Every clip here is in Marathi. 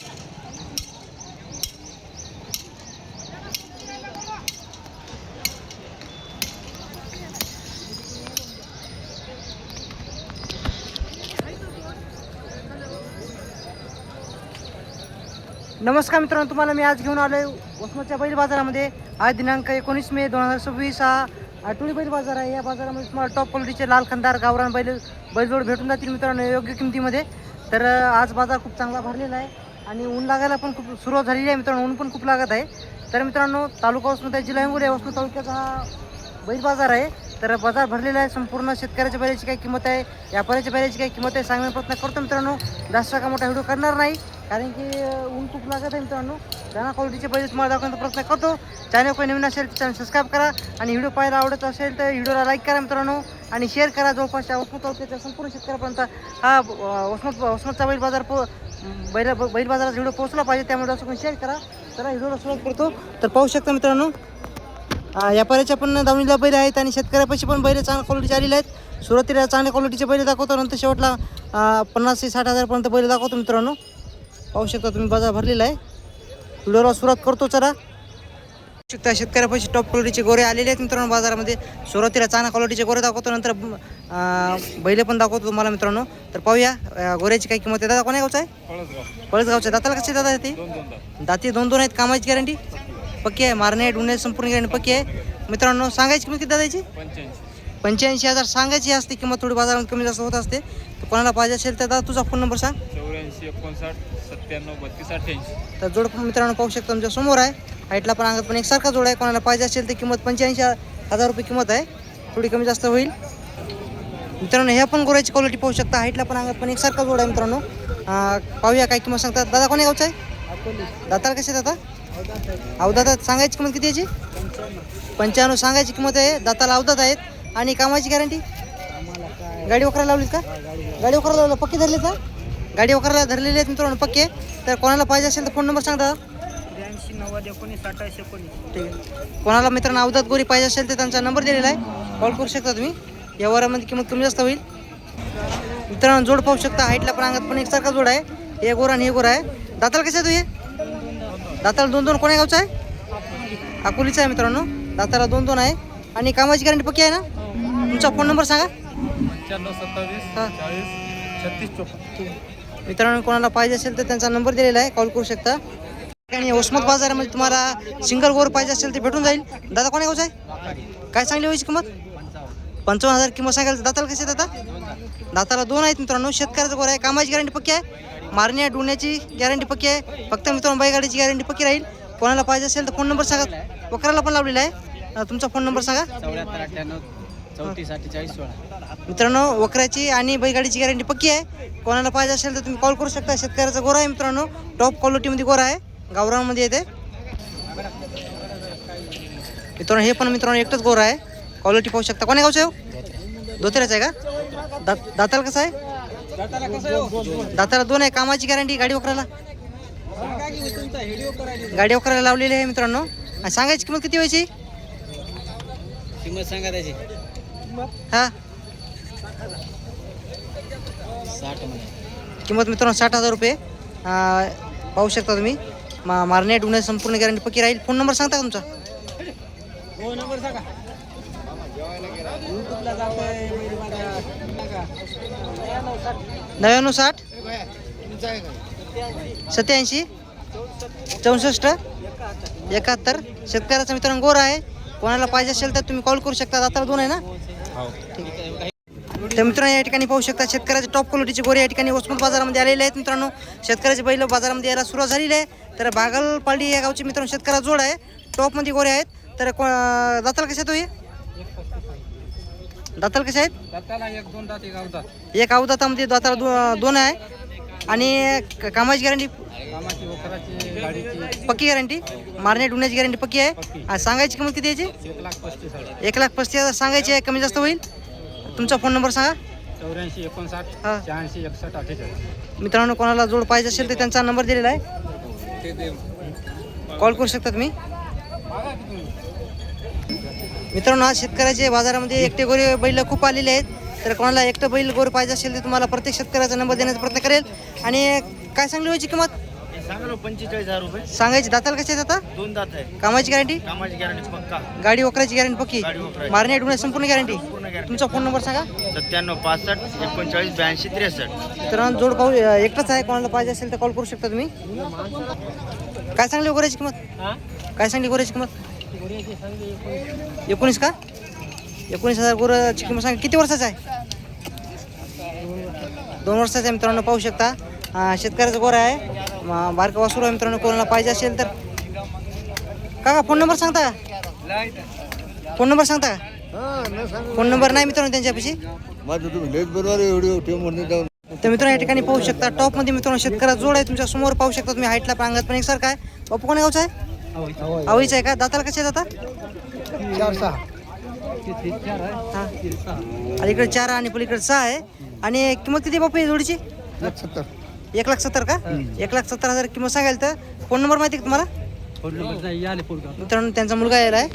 नमस्कार मित्रांनो, तुम्हाला मी आज घेऊन आलोय वसमतच्या बैल बाजारामध्ये. आज दिनांक 19 मे 2026 हा आठवडी बैल बाजार आहे. या बाजारामध्ये तुम्हाला टॉप क्वालिटीचे लाल खंदार गावरान बैलजोड भेटून जातील मित्रांनो योग्य किमतीमध्ये. तर आज बाजार खूप चांगला भरलेला आहे आणि ऊन लागायला पण खूप सुरुवात झालेली आहे मित्रांनो. ऊन पण खूप लागत आहे. तर मित्रांनो, तालुका वसमत आहे, जिल्हा हिंगोली, वसमत तालुक्याचा हा बैल बाजार आहे. तर बाजार भरलेला आहे. संपूर्ण शेतकऱ्याच्या बैलाची काय किंमत आहे, व्यापाऱ्याच्या बैलाची काय किंमत आहे सांगण्याचा प्रयत्न करतो मित्रांनो. जास्त का मोठा व्हिडिओ करणार नाही कारण की ऊन खूप लागत आहे मित्रांनो. दाना क्वालिटीचे बैल तुम्हाला दाखवण्याचा प्रयत्न करतो. चॅनल कोणी नवीन असेल तर चॅनल सबस्क्राईब करा आणि व्हिडिओ पाहायला आवडत असेल तर व्हिडिओला लाईक करा मित्रांनो आणि शेअर करा. जवळपासच्या वसमत तालुक्याच्या संपूर्ण शेतकऱ्यापर्यंत हा वसमतचा बैल बाजाराचा व्हिडिओ पोहोचला पाहिजे, त्यामुळे असं शेअर करा. तर व्हिडिओला सुरुवात करतो. तर पाहू शकता मित्रांनो, व्यापाऱ्याच्या पण दावणीला बैल आहेत आणि शेतकऱ्यापाशी पण बैल चांगल्या क्वालिटीचे आलेले आहेत. सुरुवातीला चांगल्या क्वालिटीचे बैल दाखवतो, नंतर शेवटला 50 ते 60 हजारपर्यंत बैल दाखवतो मित्रांनो. पाहू शकता तुम्ही, बाजार भरलेला आहे. व्हिडिओला सुरुवात करतो. चला शकता शेतकऱ्यापाशी टॉप क्वालिटीचे गोरे आलेले आहेत मित्रांनो बाजारामध्ये. सुरुवातीला चांगल्या क्वालिटीचे गोरे दाखवतो, नंतर बैल पण दाखवतो तुम्हाला मित्रांनो. तर पाहूया गोऱ्याची काय किंमत आहे. दादा कोण्या गावचा आहे? पळसगावचा. दाताला कसे दादा ते दाती 2-2 आहेत. कामाची गॅरंटी पक्की आहे. मारणे डुणे संपूर्ण गॅरंटी पक्की आहे मित्रांनो. सांगायची किंमत किती दादाची? 85,000 सांगायची असते किंमत. थोडी बाजारामध्ये कमी जास्त होत असते. तर कोणाला पाहिजे असेल तर दादा तुझा फोन नंबर सांग. 84 तर जोड मित्रांनो पाहू शकता तुमच्या समोर आहे. हाईटला पण अंगात पण एकसारखा जोड आहे. कोणाला पाहिजे असेल तर किंमत 85,000 रुपये किंमत आहे. थोडी कमी जास्त होईल मित्रांनो. ह्या पण गोऱ्याची क्वालिटी पाहू शकता. हाईटला पण अंगात पण एकसारखा जोड आहे मित्रांनो. पाहूया काय किंमत सांगतात. दादा कोण्या गावचा आहे? दाताला कसे दादा? अवदातात. सांगायची किंमत किती याची? 95 सांगायची किंमत आहे. दाताला अवदात आहेत आणि कामाची गॅरंटी. गाडी वखराला लावलीत का? गाडी वखराला लावलं पक्के धरलेत का? गाडी वखराला धरलेले आहेत मित्रांनो पक्के. तर कोणाला पाहिजे असेल तर फोन नंबर सांगा. 83 ठीक आहे. कोणाला मित्रांनो अवदात गोरी पाहिजे असेल तर त्यांचा नंबर दिलेला आहे, कॉल करू शकता तुम्ही. या वरामध्ये किंमत कमी जास्त होईल मित्रांनो. जोड पाहू शकता. हाईटला पण अंगात पण एकसारखा जोड आहे. हे गोरा आणि हे गोरा आहे. दाताला कसं आहे तू? हे दाताला 2-2 कोण्या गावचा आहे? अकोलीचा आहे मित्रांनो. दाताला 2-2 आहे आणि कामाची गॅरंटी पक्की आहे ना? तुमचा फोन नंबर सांगा. 95 मित्रांनो, कोणाला पाहिजे असेल तर त्यांचा नंबर दिलेला आहे, कॉल करू शकता. आणि वसमत बाजारामध्ये तुम्हाला सिंगल गोर पाहिजे असेल ते भेटून जाईल. दादा कोण्या गावचा आहे? काय सांगली व्हायची किंमत? 55,000 किंमत सांगायला. दाताला कसे दादा? दाताला 2 आहेत मित्रांनो. शेतकऱ्याचा गोर आहे. कामाची गॅरंटी पक्की आहे. मारण्या डुण्याची गॅरंटी पक्की आहे. फक्त मित्रांनो बैलगाडीची गॅरंटी पक्की राहील. कोणाला पाहिजे असेल तर फोन नंबर सांगा. वकराला पण लावलेला आहे. तुमचा फोन नंबर सांगा. 7498 मित्रांनो, वकराची आणि बैलगाडीची गॅरंटी पक्की आहे. कोणाला पाहिजे असेल तर तुम्ही कॉल करू शकता. शेतकऱ्याचा गोरा आहे मित्रांनो. टॉप क्वालिटीमध्ये गोरा आहे. गावरानमध्ये येते मित्रांनो. हे पण मित्रांनो एकटंच गोरा आहे. क्वालिटी पाहू शकता. कोण्या गावचं आहे? धोत्रेच आहे का? दाताला कसं आहे? दाताला 2 आहे. कामाची गॅरंटी. गाडी वकराला लावलेली आहे मित्रांनो. आणि सांगायची किंमत किती व्हायची? किंमत सांगा त्याची. हा किंमत मित्रांनो 60,000 रुपये. पाहू शकता तुम्ही. मारणे डुणे संपूर्ण गॅरंटी पक्की राहील. फोन नंबर सांगता का तुमचा? हो नंबर सांगा. यूट्यूबला जातोय 9960 87 64 71. शेतकऱ्याचा मित्रांनो गोरा आहे. कोणाला पाहिजे असेल तर तुम्ही कॉल करू शकता. दाताला 2 आहे ना? तर मित्रांनो, या ठिकाणी पाहू शकता शेतकऱ्याचे टॉप क्वालिटीचे गोरे या ठिकाणी वसमत बाजारामध्ये आलेले आहेत मित्रांनो. शेतकऱ्याचे बैल बाजारामध्ये यायला सुरुवात झालेली आहे. तर बागलपाडी या गावचे मित्रांनो शेतकऱ्या जोड आहे. टॉपमध्ये गोरे आहेत. तर दाताला कसे तो? हे दाताला कसे आहेत? दाताला 1-2 दात एक अवदात. एक अवदातामध्ये दाताला 2 आहे आणि कामाची गॅरंटी कामाची वखराची गाडीची पक्की गॅरंटी. मारणे डुण्याची गॅरंटी पक्की आहे. आणि सांगायची किंमत किती याची? 1,35,000 1,35,000 सांगायची आहे. कमी जास्त होईल. तुमचा फोन नंबर सांगा. 84 59 हां 86 61 48. मित्रांनो, कोणाला जोड पाहिजे असेल तर त्यांचा नंबर दिलेला आहे, कॉल करू शकता तुम्ही. मित्रांनो, आज शेतकऱ्याचे बाजारामध्ये एकटे गोरे बैल खूप आलेले आहेत. तर कोणाला एकटं बैल गोर पाहिजे असेल तर तुम्हाला प्रत्येक शेतकऱ्याचा नंबर देण्याचा प्रयत्न करेल. आणि काय सांगली व्हायची किंमत? सांगा 45,000 रुपये. सांगायची. दाताला कसे आहेत आता? 2 दात आहे. कामाची गॅरंटी? कामाची गॅरंटी पक्का. गाडी वकराची गॅरंटी पक्की? गाडी वकराची. मारणे डुणे संपूर्ण गॅरंटी? पूर्ण गॅरंटी. तुमचा फोन नंबर सांगा. 97 65 39 82 63. तर जोड पाहू एकटाच आहे, कोणाला पाहिजे असेल तर कॉल करू शकता तुम्ही. काय सांगली गोऱ्याची किंमत? काय सांगली गोऱ्याची किंमत? 19 का? 19,000 गोऱ्याची किंमत सांगा. किती वर्षाचा आहे? 2 वर्षाचा आहे मित्रांनो, पाहू शकता. शेतकऱ्याचा गोरा आहे, बारका वासरू आहे मित्रांनो. कोणाला पाहिजे असेल तर काका फोन नंबर सांगता का? फोन नंबर सांगता का? फोन नंबर नाही मित्रांनो त्यांच्यापाशी. तर मित्रांनो या ठिकाणी पाहू शकता टॉपमध्ये मित्रांनो शेतकऱ्याचा जोड आहे तुमच्या समोर. पाहू शकता तुम्ही. हाईटला अंगात पण एकसारखा आहे. बापू कोण्या गावचा आहे? आवळीचा आहे का? दाताला कसे आहेत आता? 4-6. हा. अलीकडे 4 आणि पलीकडे 6 आहे. आणि किंमत किती बापू या जोडीची? 170. 1,70,000 का? 1,70,000 किंमत सांगायला. तर फोन नंबर माहिती आहे का तुम्हाला? मित्रांनो त्यांचा मुलगा यायला आहे.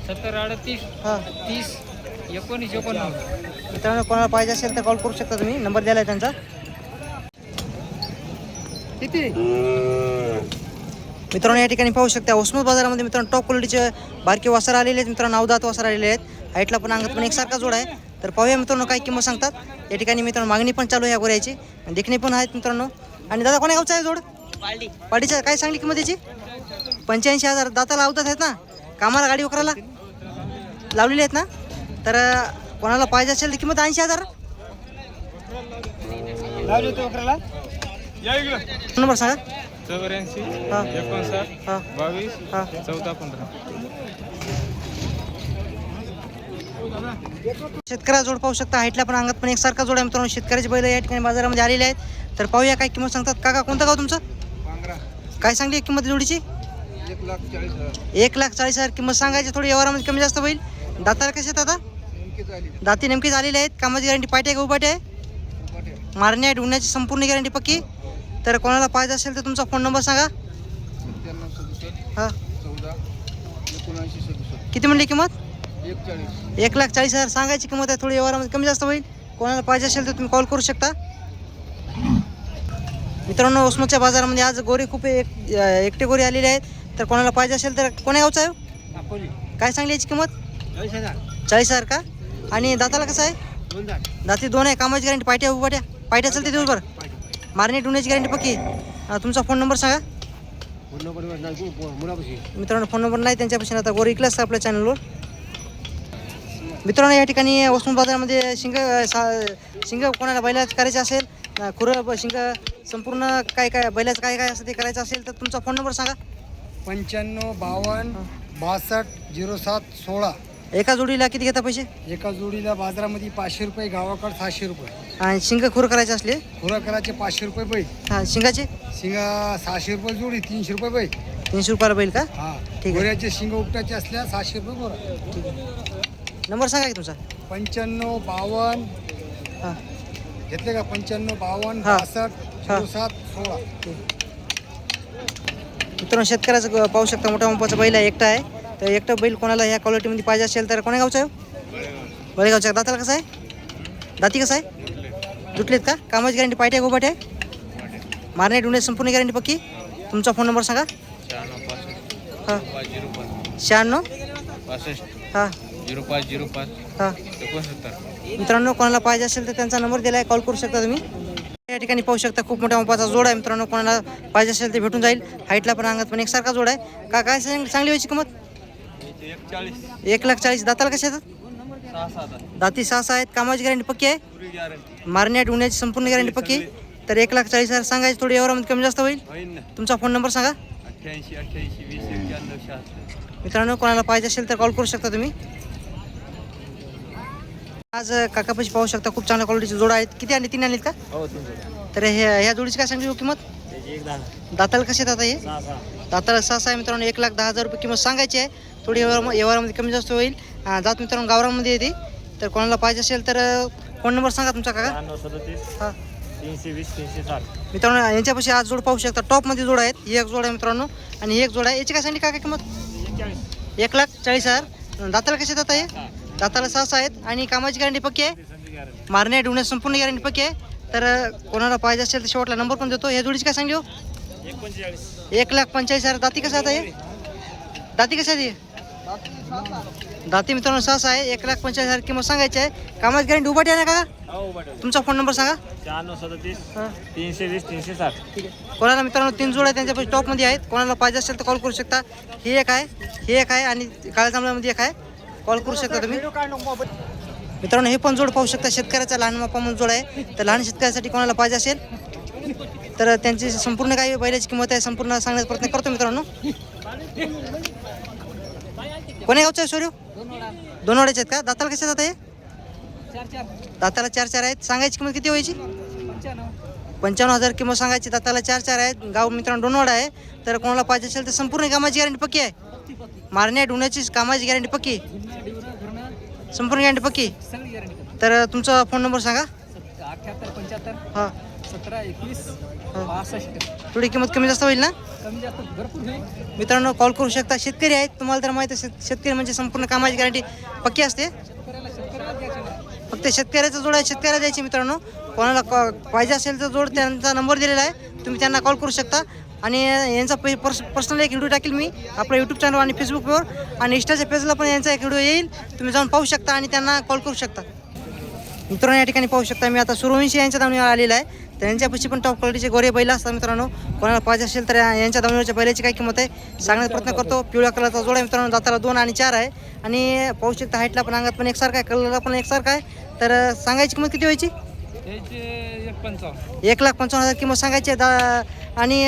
70 38 हा 30 19 59. मित्रांनो कोणाला पाहिजे असेल तर कॉल करू शकता तुम्ही. नंबर द्यायला आहे त्यांचा. किती मित्रांनो या ठिकाणी पाहू शकता उस्मानाबाद बाजारामध्ये मित्रांनो टॉप क्वालिटीचे बारके वासर आलेले आहेत मित्रांनो. 9 वासर आलेले आहेत. हाईटला पण अंगात पण एकसारखा जोड आहे. तर पाहूया मित्रांनो काय किंमत सांगतात. या ठिकाणी मित्रांनो मागणी पण चालू आहे या गोऱ्याची, देखणे पण आहेत मित्रांनो. आणि दादा कोण्या गावचा आहे जोड? पाडीचा. काय सांगली किंमत याची? 85,000. दाताला अवतात आहेत ना? कामाला गाडी वकराला लावलेली आहेत ना? तर कोणाला पाहिजे असेल तर किंमत 80,000. नंबर सांगा. 84 हा 59 हा 22 हा 14 15. शेतकऱ्या जोड पाहू शकता. हाईटला पण अंगात पण एकसारखा जोड आहे मित्रांनो. शेतकऱ्याचे बैल या ठिकाणी बाजारामध्ये आलेले आहेत. तर पाहूया काय किंमत सांगतात. काका कोणतं गाव तुमचं? काय सांगली किंमत जोडीची? 1,40,000 किंमत सांगायची. थोडी व्यवहारामध्ये कमी जास्त होईल. दाताला कसे आहेत आता? दाती नेमकीच आलेले आहेत. कामाची गॅरंटी पाठी आहे का उभाटी आहे? मारण्या ढुंगण्याची संपूर्ण गॅरंटी पक्की. तर कोणाला पाहिजे असेल तर तुमचा फोन नंबर सांगा. हां किती म्हणली किंमत? 1,40,000 सांगायची किंमत आहे. थोडी व्यवहारामध्ये कमी जास्त होईल. कोणाला पाहिजे असेल तर तुम्ही कॉल करू शकता. मित्रांनो उस्मानाच्या बाजारामध्ये आज गोरे खूप एकटे गोरे आलेले आहेत. तर कोणाला पाहिजे असेल तर कोण्या गावचा आहे? काय सांगली याची किंमत? 40,000 का? आणि दाताला कसं आहे? दाती 2 आहे. कामाची गॅरंटी पाट्या उभाट्या पाट्या चालते दिवसभर. मारणी ढुंगण्याची गॅरंटी पक्की. तुमचा फोन नंबर सांगा. मित्रांनो फोन नंबर नाही त्यांच्यापासून. आता गोरे इकलाच असतं आपल्या चॅनलवर. मित्रांनो या ठिकाणी उस्मानाबाद बाजारामध्ये शिंग कोणाला बैलाच करायचं असेल, खुरं शिंग संपूर्ण काय काय बैलाचं काय काय असं ते करायचं असेल तर तुमचा फोन नंबर सांगा. 95 52 62 07 16. एका जोडीला किती घेता पैसे? एका जोडीला बाजारामध्ये 500 रुपये, गावाकडे 600 रुपये. आणि शिंग खुरं करायचे असले खुराकराचे 500 रुपये बैल. हां शिंगाचे शिंगा 600 रुपये जोडी, 300 रुपये बैल. 300 रुपयाला बैल का? हा ठीक आहे. गोऱ्याचे शिंग उपटाचे असल्या 600 रुपये गोरा. ठीक आहे. नंबर सांगा की तुमचा. 95 52 हां घेतले का? 95 52 हा. 62 07 16. मित्रांनो शेतकऱ्याचं पाहू शकता मोठ्या मापाचा बैल आहे. एकटा आहे. तर एकटा बैल कोणाला ह्या क्वालिटीमध्ये पाहिजे असेल तर कोण्या गावचा आहे? बळेगावचा. दाताला कसं आहे? दाती कसं आहे? दुटलेत का? कामाची गॅरंटी पायट्या गोबाटे आहे. मारणे ढुंगणे संपूर्ण गॅरंटी पक्की. तुमचा फोन नंबर सांगा. 96 96 65 हां 0505 हां 69. मित्रांनो कोणाला पाहिजे असेल तर त्यांचा नंबर दिला आहे. कॉल करू शकता तुम्ही. या ठिकाणी पाहू शकता खूप मोठ्या मापाचा जोड आहे मित्रांनो. कोणाला पाहिजे असेल ते भेटून जाईल. हाईटला पण अंगात पण एकसारखा जोड आहे. का काय चांगली व्हायची किंमत? 1,40,000. दाताला कसे येतात? दाती 6 आहेत. कामाची गॅरंटी पक्की आहे. मारण्या ढुंगण्याची संपूर्ण गॅरंटी पक्की. तर 1,40,000 सांगायची. थोडी व्यवहारामध्ये कमी जास्त होईल. तुमचा फोन नंबर सांगा. 88 88 20 91 76. मित्रांनो कोणाला पाहिजे असेल तर कॉल करू शकता तुम्ही. आज काकापाशी पाहू शकता खूप चांगल्या क्वालिटीचे जोड आहेत. किती आणले? 3 आणलेत का? तर ह्या जोडीची काय सांगली किंमत? दाताला कसे येतात हे? दाताला 6 आहे मित्रांनो. 1,10,000 रुपये किंमत सांगायची आहे. थोडी व्यवहारामध्ये कमी जास्त होईल. जात मित्रांनो गावरामध्ये येते. तर कोणाला पाहिजे असेल तर फोन नंबर सांगा तुमचा काका. हां 320 360. मित्रांनो यांच्यापाशी आज जोड पाहू शकता. टॉपमध्ये जोड आहेत. ही एक जोड आहे मित्रांनो आणि ही एक जोड आहे. याची काय सांगली काका किंमत? 1,40,000. दाताला कसे येतात हे? दाताला 6 आहेत आणि कामाची गॅरंटी पक्की आहे. मारण्या ढुंगण्याची संपूर्ण गॅरंटी पक्की आहे. तर कोणाला पाहिजे असेल तर शेवटला नंबर पण देतो. ह्या जोडीची काय सांगली हो? 1,45,000. दाती कसं आता हे? दाती कशा आहे? दाती मित्रांनो 6 आहे. 1,45,000 किंमत सांगायची आहे. कामाची गॅरंटी उभाटी आहे ना का? तुमचा फोन नंबर सांगा. 9637 हां 320 360. ठीक आहे. कोणाला मित्रांनो 3 जोड आहे त्यांच्यापाशी टॉपमध्ये आहेत. कोणाला पाहिजे असेल तर कॉल करू शकता. ही एक आहे आणि काळ्या जांभळ्यामध्ये एक आहे. कॉल करू शकता तुम्ही. मित्रांनो हे पण जोड पाहू शकता. शेतकऱ्याचा लहान मापा म्हणून जोड आहे. तर लहान शेतकऱ्यासाठी कोणाला पाहिजे असेल तर त्यांची संपूर्ण काही बैलाची किंमत आहे संपूर्ण सांगण्याचा प्रयत्न करतो मित्रांनो. कोण्या गावचं आहे सूर्य? दोन वाड्याचे आहेत का? दाताला कसे जात आहे? दाताला 4 आहेत. सांगायची किंमत किती व्हायची? 55,000 किंमत सांगायची. दाताला 4 आहेत. गाव मित्रांनो दोनवाडा आहे. तर कोणाला पाहिजे असेल तर संपूर्ण कामाची गॅरंटी पक्की आहे. मारण्या ढुण्याची कामाची गॅरंटी पक्की, संपूर्ण गॅरंटी पक्की. तर तुमचा फोन नंबर सांगा. 78 हां 17 21 65. थोडी किंमत कमी जास्त होईल ना कमी जास्त भरपूर होईल. मित्रांनो? कॉल करू शकता. शेतकरी आहेत. तुम्हाला तर माहिती आहे शेतकरी म्हणजे संपूर्ण कामाची गॅरंटी पक्की असते. फक्त शेतकऱ्याचा जोड आहे. शेतकऱ्याला द्यायची मित्रांनो. कोणाला पाहिजे असेल तर जोड त्यांचा नंबर दिलेला आहे. तुम्ही त्यांना कॉल करू शकता. आणि यांचा पर्सनल एक व्हिडिओ टाकेल मी आपल्या यूट्यूब चॅनल आणि फेसबुकवर आणि इंस्टाच्या पेजला पण यांचा एक व्हिडिओ येईल. तुम्ही जाऊन पाहू शकता आणि त्यांना कॉल करू शकता. मित्रांनो या ठिकाणी पाहू शकता मी आता सूर्यवंशी यांच्या दावणीवर आलेला आहे. तर यांच्यापाशी पण टॉप क्वालिटीचे गोरे बैल असतात मित्रांनो. कोणाला पाहिजे असेल तर यांच्या दावणीवरच्या बैलाची काय किंमत आहे सांगण्याचा प्रयत्न करतो. पिवळ्या कलरचा जोड आहे मित्रांनो. दाताला 2 आणि 4 आहे. आणि पाहू शकता हाईटला पण अंगात पण एकसारखा आहे. कलरला पण एकसारखा आहे. तर सांगायची किंमत किती व्हायची? 1,55,000 किंमत सांगायची आहे. आणि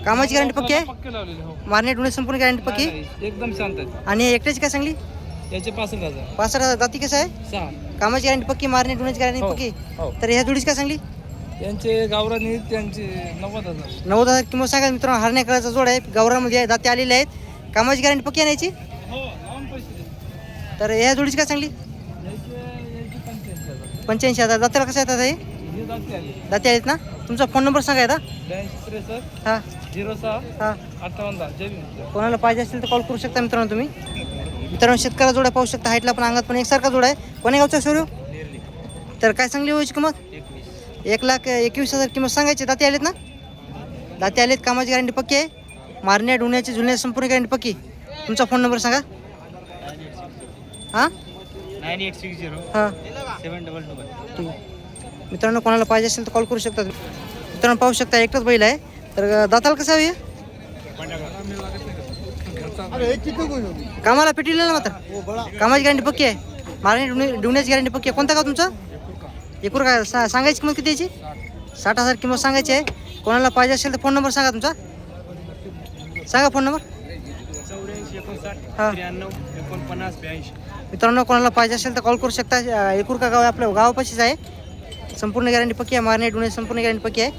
कामाची गॅरंटी पक्की आहे. पक्के लावलेले हो. मारणे ढुणे संपूर्ण गॅरंटी पक्की. एकदम शांत आहे. आणि एकट्याची काय सांगली? याचे 65,000. 65,000. दाती कसं आहे? 6. कामाची गॅरंटी पक्की, मारणे ढुण्याची गॅरंटी हो, पक्की. हो. तर ह्या जोडीची काय सांगली? यांचे गावरानी त्यांचे 90,000. 90,000 किंमत सांगा मित्रांनो. हरण्या कलरचा जोड आहे. गावरामध्ये आहे. दाते आलेले आहेत. कामाची गॅरंटी पक्की आहे याची. हो लावून पैसे दे. तर ह्या जोडीची काय सांगली? याचे 85,000. 85,000. दाताला कसं येतात हे? हे जाते आले. दाते आहेत ना? तुमचा फोन नंबर सांगा आता. 82 63 हां 06 हां 58. जय भीम. कोणाला पाहिजे असेल तर कॉल करू शकता मित्रांनो तुम्ही. मित्रांनो शेतकऱ्या जोड्या पाहू शकता. हाईटला पण अंगात पण एकसारखा जोड आहे. कोण्या गावचा सूर्य? तर काय सांगली व्हायची किंमत? 1,21,000 किंमत सांगायची. दाते आलेत ना? दाते आलेत. कामाची गॅरंटी पक्की आहे. मारण्या ढुण्याची झुलण्याची संपूर्ण गॅरंटी पक्की. तुमचा फोन नंबर सांगा. हां 9860 हां 722. ठीक आहे. मित्रांनो कोणाला पाहिजे असेल तर कॉल करू शकता. मित्रांनो पाहू शकता एकटाच बैल आहे. तर दाताला कसं हवी? कामाला पेटीला ना मात्र. कामाची गॅरंटी पक्की आहे. मारणे ढुण्याची गॅरंटी पक्की आहे. कोणता गाव तुमचा? एकूण काय सांगायची किंमत किती याची? 60,000 किंमत सांगायची आहे. कोणाला पाहिजे असेल तर फोन नंबर सांगा तुमचा. सांगा फोन नंबर. 84 हां 93 49 82. मित्रांनो कोणाला पाहिजे असेल तर कॉल करू शकता. एकूण का गाव आपल्या गावापाशीच आहे. संपूर्ण गॅरंटी पक्की आहे. मारणे ढुणे संपूर्ण गॅरंटी पक्की आहे.